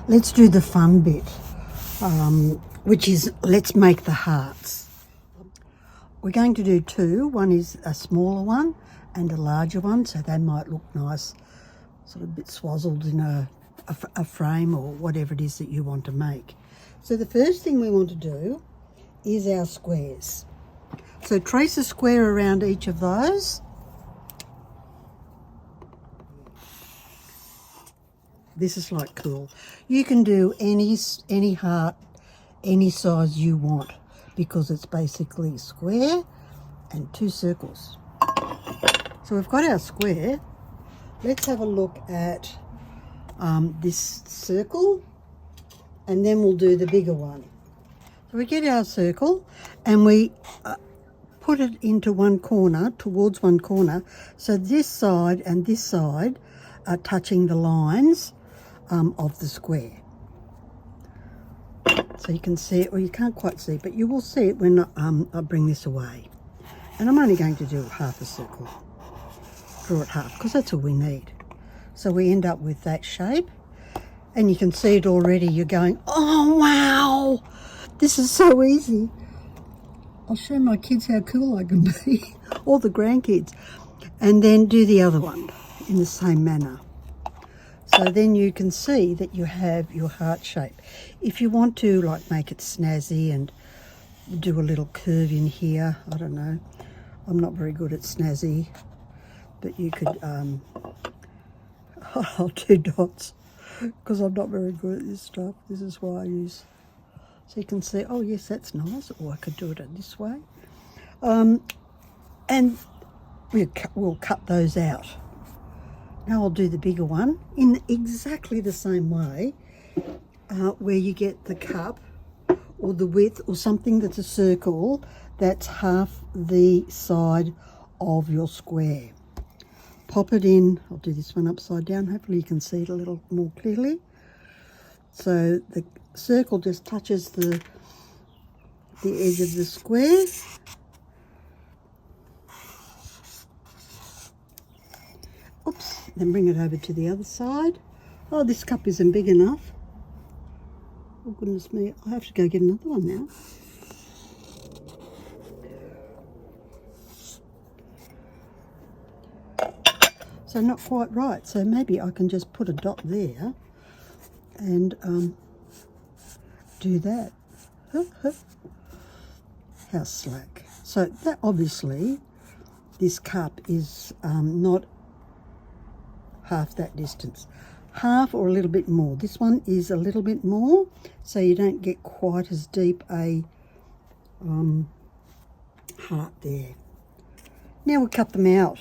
let's do the fun bit, which is let's make the hearts. We're going to do two. One is a smaller one and a larger one, so they might look nice, sort of a bit swazzled in a frame or whatever it is that you want to make. So the first thing we want to do is our squares. So trace a square around each of those. This is like cool. You can do any heart, any size you want, because it's basically square and two circles. So we've got our square. Let's have a look at this circle, and then we'll do the bigger one. So we get our circle and we put it into one corner, towards one corner, so this side and this side are touching the lines of the square. So you can see it, or you can't quite see it, but you will see it when I bring this away. And I'm only going to do half a circle. Draw it half, because that's all we need. So we end up with that shape. And you can see it already. You're going, oh, wow, this is so easy. I'll show my kids how cool I can be, or the grandkids. And then do the other one in the same manner. So then you can see that you have your heart shape. If you want to like make it snazzy and do a little curve in here, I don't know. I'm not very good at snazzy, but you could, I'll do dots because I'm not very good at this stuff. This is why I use, so you can see, oh yes, that's nice. Or I could do it this way. And we'll cut those out. Now I'll do the bigger one in exactly the same way, where you get the cup or the width or something that's a circle that's half the side of your square. Pop it in. I'll do this one upside down. Hopefully you can see it a little more clearly. So the circle just touches the edge of the square. Oops, then bring it over to the other side. Oh, this cup isn't big enough. Oh, goodness me, I have to go get another one now. So not quite right, so maybe I can just put a dot there and do that. How slack. So that obviously, this cup is not half that distance, half or a little bit more. This one is a little bit more, so you don't get quite as deep a heart there. Now we'll cut them out.